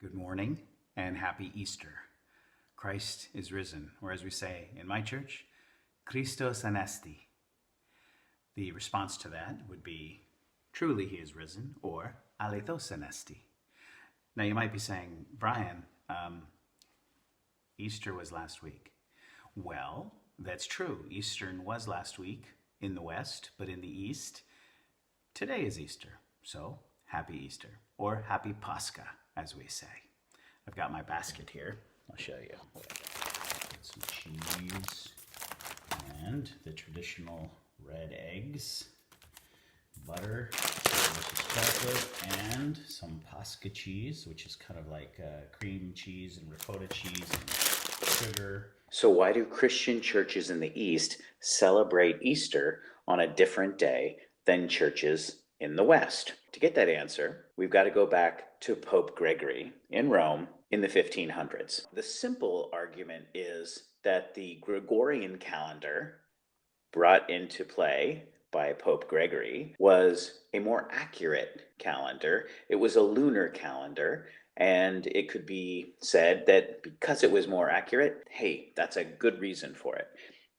Good morning and happy Easter. Christ is risen, or as we say in my church, Christos anesti. The response to that would be, truly he is risen, or alethos anesti. Now you might be saying, Brian, Easter was last week. Well, that's true. Easter was last week in the West, but in the East, today is Easter. So, happy Easter, or happy Pascha, as we say. I've got my basket here. I'll show you. Some cheese and the traditional red eggs, butter, delicious chocolate, and some Pascha cheese, which is kind of like cream cheese and ricotta cheese and sugar. So why do Christian churches in the East celebrate Easter on a different day than churches in the West? To get that answer, we've got to go back to Pope Gregory in Rome in the 1500s. The simple argument is that the Gregorian calendar brought into play by Pope Gregory was a more accurate calendar. It was a lunar calendar, and it could be said that because it was more accurate, hey, that's a good reason for it.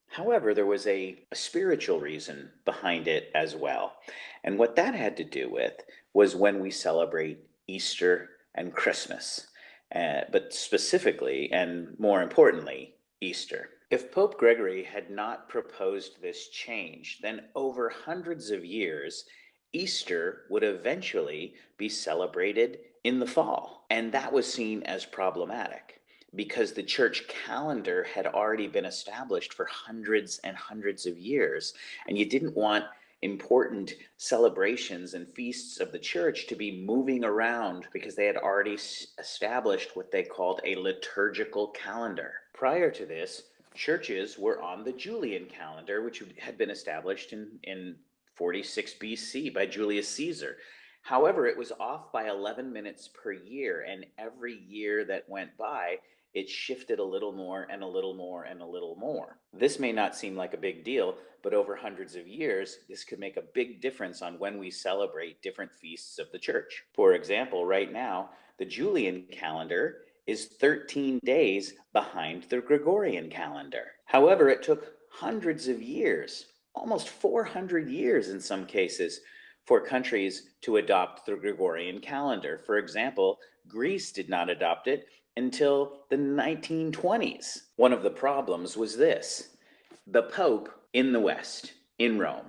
However, there was a spiritual reason behind it as well. And what that had to do with was when we celebrate Easter and Christmas, but specifically and more importantly, Easter. If Pope Gregory had not proposed this change, then over hundreds of years, Easter would eventually be celebrated in the fall. And that was seen as problematic because the church calendar had already been established for hundreds and hundreds of years. And you didn't want important celebrations and feasts of the church to be moving around because they had already established what they called a liturgical calendar. Prior to this, churches were on the Julian calendar, which had been established in 46 BC by Julius Caesar. However, it was off by 11 minutes per year, and every year that went by, it shifted a little more and a little more and a little more. This may not seem like a big deal, but over hundreds of years, this could make a big difference on when we celebrate different feasts of the church. For example, right now, the Julian calendar is 13 days behind the Gregorian calendar. However, it took hundreds of years, almost 400 years in some cases, for countries to adopt the Gregorian calendar. For example, Greece did not adopt it until the 1920s. One of the problems was this: the Pope in the West, in Rome,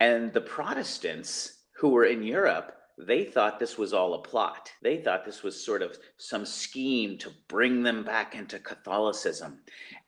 and the Protestants who were in Europe, they thought this was all a plot. They thought this was sort of some scheme to bring them back into Catholicism.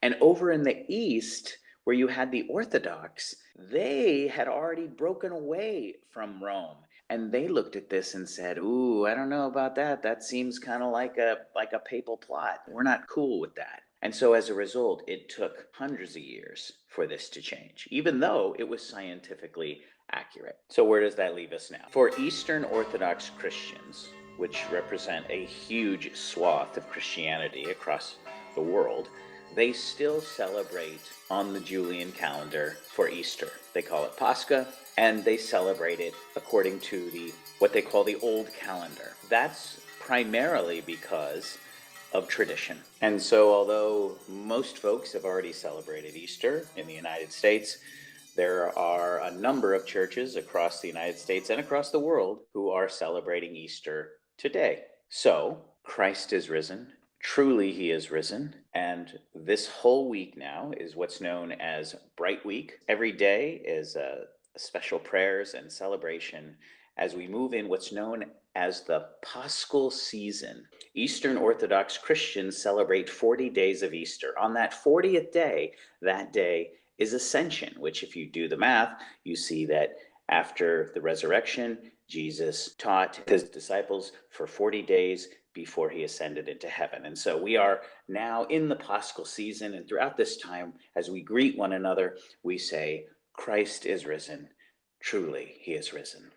And over in the East, where you had the Orthodox, they had already broken away from Rome. And they looked at this and said, ooh, I don't know about that. That seems kind of like a papal plot. We're not cool with that. And so as a result, it took hundreds of years for this to change, even though it was scientifically accurate. So where does that leave us now? For Eastern Orthodox Christians, which represent a huge swath of Christianity across the world, they still celebrate on the Julian calendar for Easter. They call it Pascha, and they celebrate it according to what they call the Old Calendar. That's primarily because of tradition. And so although most folks have already celebrated Easter in the United States, there are a number of churches across the United States and across the world who are celebrating Easter today. So, Christ is risen. Truly he is risen, and this whole week now is what's known as Bright Week. Every day is a special prayers and celebration as we move in what's known as the Paschal season. Eastern Orthodox Christians celebrate 40 days of Easter. On that 40th day, that day is Ascension, which if you do the math, you see that after the resurrection, Jesus taught his disciples for 40 days before he ascended into heaven. And so we are now in the Paschal season, and throughout this time, as we greet one another, we say, Christ is risen. Truly, he is risen.